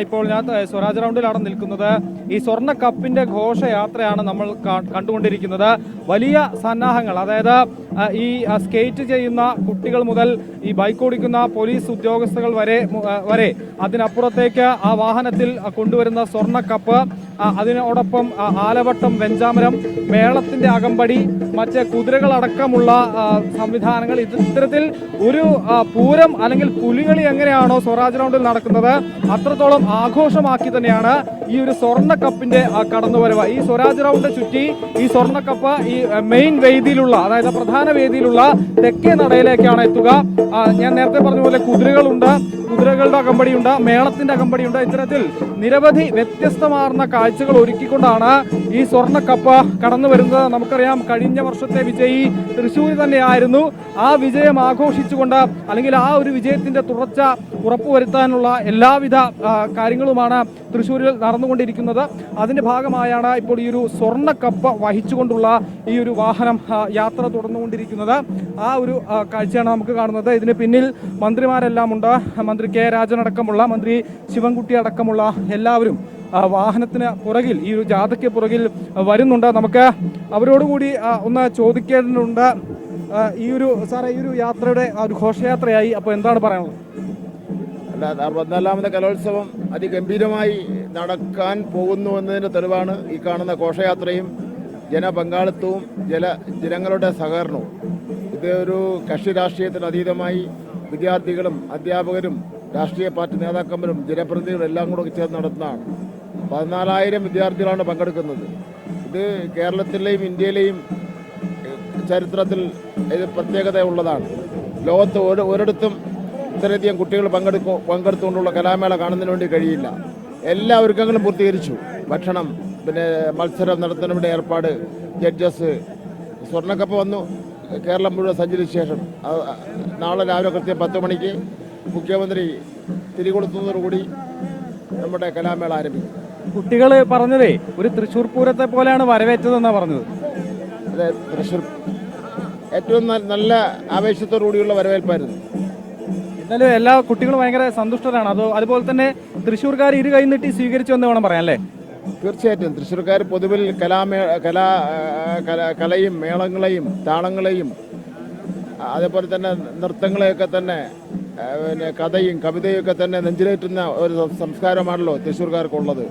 ഇപ്പോൾ ഞാൻ സ്വരാജ് റൗണ്ടിലാണ് നിൽക്കുന്നത്. ഈ സ്വർണ്ണ കപ്പിന്റെ ഘോഷയാത്രയാണ് നമ്മൾ കണ്ടുകൊണ്ടിരിക്കുന്നത്. വലിയ സന്നാഹങ്ങൾ, അതായത് ഈ സ്കേറ്റ് ചെയ്യുന്ന കുട്ടികൾ മുതൽ ഈ ബൈക്ക് ഓടിക്കുന്ന പോലീസ് ഉദ്യോഗസ്ഥകൾ വരെ അതിനപ്പുറത്തേക്ക് ആ വാഹനത്തിൽ കൊണ്ടുവരുന്ന സ്വർണ്ണ കപ്പ്, അതിനോടൊപ്പം ആലവട്ടം, വെഞ്ചാമരം, മേളത്തിന്റെ അകമ്പടി, മറ്റ് കുതിരകളടക്കമുള്ള സംവിധാനങ്ങൾ. ഇത്തരത്തിൽ ഒരു പൂരം അല്ലെങ്കിൽ പുലികളി എങ്ങനെയാണോ സ്വരാജ് റൗണ്ടിൽ നടക്കുന്നത് അത്രത്തോളം ആഘോഷമാക്കി തന്നെയാണ് ഈ ഒരു സ്വർണ്ണ കപ്പിന്റെ കടന്നുവരവ്. ഈ സ്വരാജ് റൗണ്ട് ചുറ്റി ഈ സ്വർണ്ണ കപ്പ് ഈ മെയിൻ വേദിയിലുള്ള, അതായത് പ്രധാന വേദിയിലുള്ള തെക്കേ നടയിലേക്കാണ് എത്തുക. ഞാൻ നേരത്തെ പറഞ്ഞ പോലെ കുതിരകളുണ്ട്, കുതിരകളുടെ അകമ്പടിയുണ്ട്, മേളത്തിന്റെ അകമ്പടിയുണ്ട്. ഇത്തരത്തിൽ നിരവധി വ്യത്യസ്തമാർന്ന കാഴ്ചകൾ ഒരുക്കിക്കൊണ്ടാണ് ഈ സ്വർണ്ണ കപ്പ് കടന്നു വരുന്നത്. നമുക്കറിയാം, കഴിഞ്ഞ വർഷത്തെ വിജയി തൃശ്ശൂർ തന്നെയായിരുന്നു. ആ വിജയം ആഘോഷിച്ചുകൊണ്ട്, അല്ലെങ്കിൽ ആ ഒരു വിജയത്തിന്റെ തുടർച്ച ഉറപ്പുവരുത്താനുള്ള എല്ലാവിധ കാര്യങ്ങളുമാണ് തൃശ്ശൂരിൽ നടന്നുകൊണ്ടിരിക്കുന്നത്. അതിന്റെ ഭാഗമായാണ് ഇപ്പോൾ ഈ ഒരു സ്വർണ്ണ കപ്പ് വഹിച്ചുകൊണ്ടുള്ള ഈ ഒരു വാഹനം യാത്ര തുടർന്നുകൊണ്ടിരിക്കുന്നത്. ആ ഒരു കാഴ്ചയാണ് നമുക്ക് കാണുന്നത്. ഇതിന് പിന്നിൽ മന്ത്രിമാരെല്ലാം ഉണ്ട്. മന്ത്രി കെ രാജൻ അടക്കമുള്ള, മന്ത്രി ശിവൻകുട്ടി അടക്കമുള്ള എല്ലാവരും വാഹനത്തിന് പുറകിൽ, ഈ ഒരു ജാഥയ്ക്ക് പുറകിൽ വരുന്നുണ്ട്. നമുക്ക് അവരോടുകൂടി ഒന്ന് ചോദിക്കേണ്ടതുണ്ട്. ഈ ഒരു യാത്രയുടെ ഒരു ഘോഷയാത്രയായി, അപ്പോൾ എന്താണ് പറയാനുള്ളത്? 64ാമത് കലോത്സവം അതിഗംഭീരമായി നടക്കാൻ പോകുന്നു എന്നതിൻ്റെ തെളിവാണ് ഈ കാണുന്ന ഘോഷയാത്രയും ജനപങ്കാളിത്തവും ജനങ്ങളുടെ സഹകരണവും. ഇത് ഒരു കക്ഷി രാഷ്ട്രീയത്തിന് അതീതമായി വിദ്യാർത്ഥികളും അധ്യാപകരും രാഷ്ട്രീയ പാർട്ടി നേതാക്കന്മാരും ജനപ്രതിനിധികളും എല്ലാം കൂടെ ചേർന്ന് നടത്തുന്നതാണ്. 14,000 വിദ്യാർത്ഥികളാണ് പങ്കെടുക്കുന്നത്. ഇത് കേരളത്തിലെയും ഇന്ത്യയിലെയും ചരിത്രത്തിൽ ഇത് പ്രത്യേകത ഉള്ളതാണ്. ലോകത്ത് ഒരിടത്തും ഇത്രയധികം കുട്ടികൾ പങ്കെടുത്തുകൊണ്ടുള്ള കലാമേള കാണുന്നതിന് വേണ്ടി കഴിയില്ല. എല്ലാ ഒരുക്കങ്ങളും പൂർത്തീകരിച്ചു. ഭക്ഷണം, പിന്നെ മത്സരം നടത്തുന്നതിൻ്റെ ഏർപ്പാട്, ജഡ്ജസ്. സ്വർണ്ണക്കപ്പ് വന്നു കേരളം മുഴുവൻ സഞ്ചരിച്ച ശേഷം നാളെ രാവിലെ കൃത്യം 10 മണിക്ക് മുഖ്യമന്ത്രി തിരികൊളുത്തുന്നതോടുകൂടി നമ്മുടെ കലാമേള ആരംഭിക്കും. കുട്ടികൾ പറഞ്ഞതേ ഒരു തൃശ്ശൂർ പൂരത്തെ പോലെയാണ് വരവേറ്റതെന്നാണ് പറഞ്ഞത്. അതെ, തൃശ്ശൂർ ഏറ്റവും നല്ല ആവേശത്തോടുകൂടിയുള്ള വരവേൽപ്പായിരുന്നു. എന്നാലും എല്ലാ കുട്ടികളും ഭയങ്കര സന്തുഷ്ടരാണ്. അതുപോലെ തന്നെ തൃശ്ശൂർക്കാർ ഇരു കൈ നീട്ടി സ്വീകരിച്ചു എന്ന് വേണം പറയാൻ, അല്ലേ? തീർച്ചയായിട്ടും തൃശ്ശൂർക്കാർ പൊതുവിൽ കലയും മേളങ്ങളെയും താളങ്ങളെയും അതേപോലെ തന്നെ നൃത്തങ്ങളെയൊക്കെ തന്നെ, പിന്നെ കഥയും കവിതയും ഒക്കെ തന്നെ നെഞ്ചിലേറ്റുന്ന ഒരു സംസ്കാരമാണല്ലോ തൃശ്ശൂർക്കാർക്കുള്ളത്.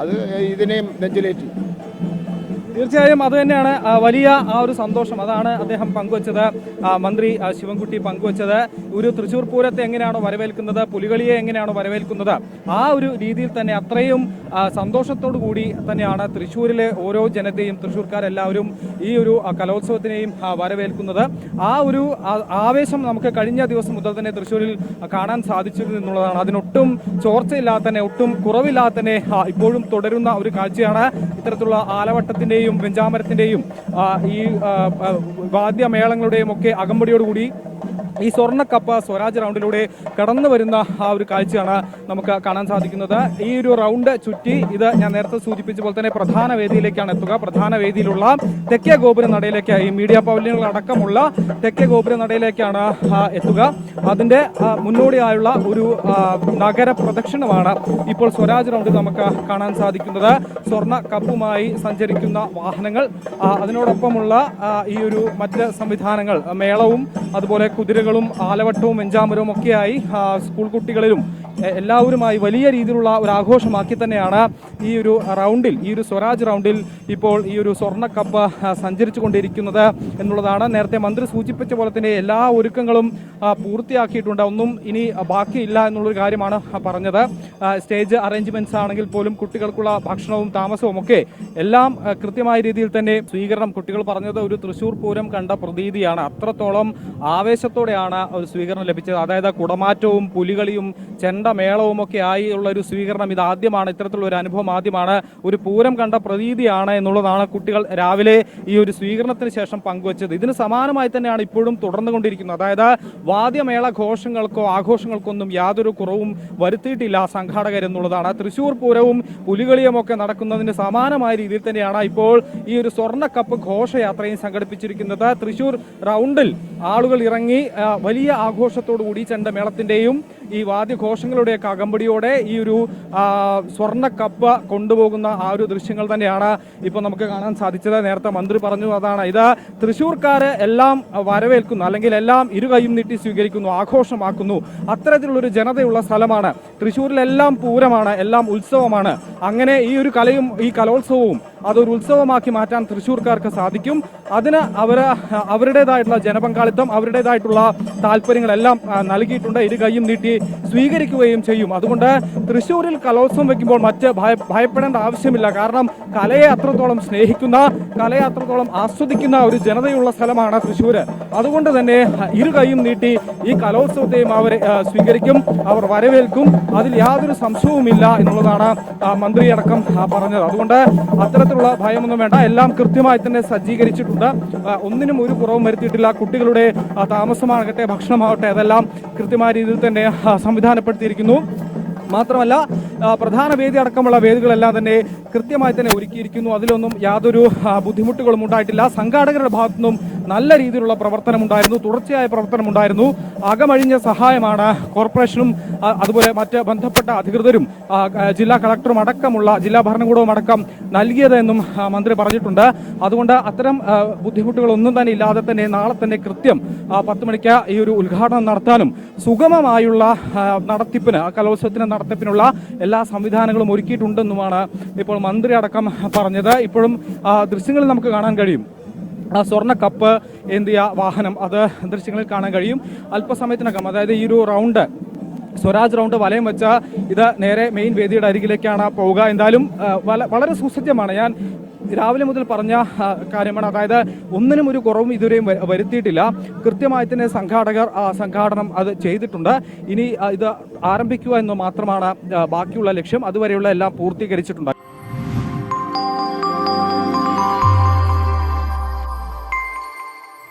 അത് ഇതിനെയും നെഞ്ചിലേറ്റി. തീർച്ചയായും അത് തന്നെയാണ് വലിയ ഒരു സന്തോഷം. അതാണ് അദ്ദേഹം പങ്കുവച്ചത്, മന്ത്രി ശിവൻകുട്ടി പങ്കുവച്ചത്. ഒരു തൃശ്ശൂർ പൂരത്തെ എങ്ങനെയാണോ വരവേൽക്കുന്നത്, പുലികളിയെ എങ്ങനെയാണോ വരവേൽക്കുന്നത്, ആ ഒരു രീതിയിൽ തന്നെ അത്രയും സന്തോഷത്തോടു കൂടി തന്നെയാണ് തൃശ്ശൂരിലെ ഓരോ ജനതയും, തൃശ്ശൂർക്കാരെല്ലാവരും ഈ ഒരു കലോത്സവത്തിനെയും വരവേൽക്കുന്നത്. ആ ഒരു ആവേശം നമുക്ക് കഴിഞ്ഞ ദിവസം മുതൽ തന്നെ തൃശ്ശൂരിൽ കാണാൻ സാധിച്ചിരുന്നു എന്നുള്ളതാണ്. അതിനൊട്ടും ചോർച്ചയില്ലാതെ തന്നെ, ഒട്ടും കുറവില്ലാതെ തന്നെ ഇപ്പോഴും തുടരുന്ന ഒരു കാഴ്ചയാണ്. ഇത്തരത്തിലുള്ള ആലവട്ടത്തിന്റെയും വെഞ്ചാമരത്തിന്റെയും ഈ വാദ്യമേളങ്ങളുടെയും ഒക്കെ അകമ്പടിയോടുകൂടി ഈ സ്വർണ്ണക്കപ്പ് സ്വരാജ് റൗണ്ടിലൂടെ കടന്നു വരുന്ന ആ ഒരു കാഴ്ചയാണ് നമുക്ക് കാണാൻ സാധിക്കുന്നത്. ഈ ഒരു റൗണ്ട് ചുറ്റി ഇത് ഞാൻ നേരത്തെ സൂചിപ്പിച്ച പോലെ തന്നെ പ്രധാന വേദിയിലേക്കാണ് എത്തുക. പ്രധാന വേദിയിലുള്ള തെക്കേ ഗോപുര നടയിലേക്ക്, ഈ മീഡിയ പവലിയനുകൾ അടക്കമുള്ള തെക്കേ ഗോപുര നടയിലേക്കാണ് എത്തുക. അതിന്റെ മുന്നോടിയായുള്ള ഒരു നഗര പ്രദക്ഷിണമാണ് ഇപ്പോൾ സ്വരാജ് റൗണ്ടിൽ നമുക്ക് കാണാൻ സാധിക്കുന്നത്. സ്വർണ്ണ കപ്പുമായി സഞ്ചരിക്കുന്ന വാഹനങ്ങൾ, അതിനോടൊപ്പമുള്ള ഈ ഒരു മറ്റ് സംവിധാനങ്ങൾ, മേളവും അതുപോലെ കുതിരകളും ആലവട്ടവും വെഞ്ചാമരവും ഒക്കെയായി സ്കൂൾ കുട്ടികളിലും എല്ലാവരുമായി വലിയ രീതിയിലുള്ള ഒരു ആഘോഷമാക്കി തന്നെയാണ് ഈ ഒരു റൗണ്ടിൽ, ഈ ഒരു സ്വരാജ് റൗണ്ടിൽ ഇപ്പോൾ ഈ ഒരു സ്വർണ്ണക്കപ്പ് സഞ്ചരിച്ചു കൊണ്ടിരിക്കുന്നത് എന്നുള്ളതാണ്. നേരത്തെ മന്ത്രി സൂചിപ്പിച്ച പോലെ തന്നെ എല്ലാ ഒരുക്കങ്ങളും പൂർത്തിയാക്കിയിട്ടുണ്ട്. ഒന്നും ഇനി ബാക്കിയില്ല എന്നുള്ളൊരു കാര്യമാണ് പറഞ്ഞത്. സ്റ്റേജ് അറേഞ്ച്മെന്റ്സ് ആണെങ്കിൽ പോലും കുട്ടികൾക്കുള്ള ഭക്ഷണവും താമസവും ഒക്കെ എല്ലാം കൃത്യമായ രീതിയിൽ തന്നെ സ്വീകരണം. കുട്ടികൾ പറഞ്ഞത് ഒരു തൃശ്ശൂർ പൂരം കണ്ട പ്രതീതിയാണ്. അത്രത്തോളം ആവേശത്തോടെയാണ് ഒരു സ്വീകരണം ലഭിച്ചത്. അതായത് കുടമാറ്റവും പുലികളിയും ചെണ്ട മേളവും ഒക്കെ ആയി ഉള്ള ഒരു സ്വീകരണം ഇത് ആദ്യമാണ്. ഇത്തരത്തിലുള്ള ഒരു അനുഭവം ആദ്യമാണ്. ഒരു പൂരം കണ്ട പ്രതീതിയാണ് എന്നുള്ളതാണ് കുട്ടികൾ രാവിലെ ഈ ഒരു സ്വീകരണത്തിന് ശേഷം പങ്കുവച്ചത്. ഇതിന് സമാനമായി തന്നെയാണ് ഇപ്പോഴും തുടർന്നുകൊണ്ടിരിക്കുന്നത്. അതായത് വാദ്യമേള ഘോഷങ്ങൾക്കോ ആഘോഷങ്ങൾക്കോ ഒന്നും യാതൊരു കുറവും വരുത്തിയിട്ടില്ല സംഘാടകർ എന്നുള്ളതാണ്. തൃശ്ശൂർ പൂരവും പുലികളിയും ഒക്കെ നടക്കുന്നതിന് സമാനമായ രീതിയിൽ തന്നെയാണ് ഇപ്പോൾ ഈ ഒരു സ്വർണ്ണക്കപ്പ് ഘോഷയാത്രയും സംഘടിപ്പിച്ചിരിക്കുന്നത്. തൃശ്ശൂർ റൗണ്ടിൽ ആളുകൾ ഇറങ്ങി വലിയ ആഘോഷത്തോടുകൂടി ചെണ്ടമേളത്തിന്റെയും ഈ വാദ്യഘോഷങ്ങളുടെയൊക്കെ അകമ്പടിയോടെ ഈ ഒരു സ്വർണ്ണക്കപ്പ് കൊണ്ടുപോകുന്ന ആ ഒരു ദൃശ്യങ്ങൾ തന്നെയാണ് ഇപ്പോൾ നമുക്ക് കാണാൻ സാധിച്ചത്. നേരത്തെ മന്ത്രി പറഞ്ഞു അതാണ്, ഇത് തൃശ്ശൂർക്കാര് എല്ലാം വരവേൽക്കുന്നു, അല്ലെങ്കിൽ എല്ലാം ഇരുകൈയും നീട്ടി സ്വീകരിക്കുന്നു, ആഘോഷമാക്കുന്നു. അത്തരത്തിലുള്ളൊരു ജനതയുള്ള സ്ഥലമാണ് തൃശ്ശൂരിലെല്ലാം പൂരമാണ്, എല്ലാം ഉത്സവമാണ്. അങ്ങനെ ഈ ഒരു കലയും ഈ കലോത്സവവും അതൊരു ഉത്സവമാക്കി മാറ്റാൻ തൃശ്ശൂർക്കാർക്ക് സാധിക്കും. അതിന് അവരുടേതായിട്ടുള്ള ജനപങ്കാളിത്തം, അവരുടേതായിട്ടുള്ള താല്പര്യങ്ങളെല്ലാം നൽകിയിട്ടുണ്ട്. ഇരു കൈയും നീട്ടി സ്വീകരിക്കുകയും ചെയ്യും. അതുകൊണ്ട് തൃശ്ശൂരിൽ കലോത്സവം വയ്ക്കുമ്പോൾ മറ്റ് ഭയപ്പെടേണ്ട ആവശ്യമില്ല. കാരണം കലയെ അത്രത്തോളം സ്നേഹിക്കുന്ന, കലയെ അത്രത്തോളം ആസ്വദിക്കുന്ന ഒരു ജനതയുള്ള സ്ഥലമാണ് തൃശ്ശൂര്. അതുകൊണ്ട് തന്നെ ഇരു കൈയും നീട്ടി ഈ കലോത്സവത്തെയും അവർ സ്വീകരിക്കും, അവർ വരവേൽക്കും. അതിൽ യാതൊരു സംശയവുമില്ല എന്നുള്ളതാണ് മന്ത്രിയടക്കം പറഞ്ഞത്. അതുകൊണ്ട് അത്തരത്തിലുള്ള ഭയമൊന്നും വേണ്ട. എല്ലാം കൃത്യമായി തന്നെ സജ്ജീകരിച്ചിട്ടുണ്ട്. ഒന്നിനും ഒരു കുറവും വരുത്തിയിട്ടില്ല. കുട്ടികളുടെ താമസമാകട്ടെ, ഭക്ഷണമാകട്ടെ, അതെല്ലാം കൃത്യമായ രീതിയിൽ തന്നെ സംവിധാനപ്പെടുത്തിയിരിക്കുന്നു. മാത്രമല്ല പ്രധാന വേദി അടക്കമുള്ള വേദികളെല്ലാം തന്നെ കൃത്യമായി തന്നെ ഒരുക്കിയിരിക്കുന്നു. അതിലൊന്നും യാതൊരു ബുദ്ധിമുട്ടുകളും ഉണ്ടായിട്ടില്ല. സംഘാടകരുടെ ഭാഗത്തുനിന്നും നല്ല രീതിയിലുള്ള പ്രവർത്തനമുണ്ടായിരുന്നു, തുടർച്ചയായ പ്രവർത്തനമുണ്ടായിരുന്നു. അകമഴിഞ്ഞ സഹായമാണ് കോർപ്പറേഷനും അതുപോലെ മറ്റ് ബന്ധപ്പെട്ട അധികൃതരും ജില്ലാ കളക്ടറും അടക്കമുള്ള ജില്ലാ ഭരണകൂടവും അടക്കം നൽകിയതെന്നും മന്ത്രി പറഞ്ഞിട്ടുണ്ട്. അതുകൊണ്ട് അത്തരം ബുദ്ധിമുട്ടുകളൊന്നും തന്നെ ഇല്ലാതെ തന്നെ നാളെ തന്നെ കൃത്യം 10 മണിക്ക് ഈ ഒരു ഉദ്ഘാടനം നടത്താനും സുഗമമായുള്ള നടത്തിപ്പിന്, കലോത്സവത്തിന് നടത്തിപ്പിനുള്ള എല്ലാ സംവിധാനങ്ങളും ഒരുക്കിയിട്ടുണ്ടെന്നുമാണ് ഇപ്പോൾ മന്ത്രി അടക്കം പറഞ്ഞത്. ഇപ്പോഴും ദൃശ്യങ്ങളിൽ നമുക്ക് കാണാൻ കഴിയും സ്വർണ്ണ കപ്പ് ഏന്തിയ വാഹനം, അത് ദൃശ്യങ്ങളിൽ കാണാൻ കഴിയും. അല്പസമയത്തിനകം, അതായത് ഈ ഒരു റൗണ്ട്, സ്വരാജ് റൗണ്ട് വലയം വെച്ച ഇത് നേരെ മെയിൻ വേദിയുടെ അരികിലേക്കാണ് പോവുക. എന്തായാലും വളരെ സുസജ്ജമാണ്. ഞാൻ രാവിലെ മുതൽ പറഞ്ഞ കാര്യമാണ്. അതായത് ഒന്നിനും ഒരു കുറവും ഇതുവരെയും വരുത്തിയിട്ടില്ല. കൃത്യമായി തന്നെ സംഘാടനം അത് ചെയ്തിട്ടുണ്ട്. ഇനി ഇത് ആരംഭിക്കുക എന്ന് മാത്രമാണ് ബാക്കിയുള്ള ലക്ഷ്യം. അതുവരെയുള്ള എല്ലാം പൂർത്തീകരിച്ചിട്ടുണ്ട്.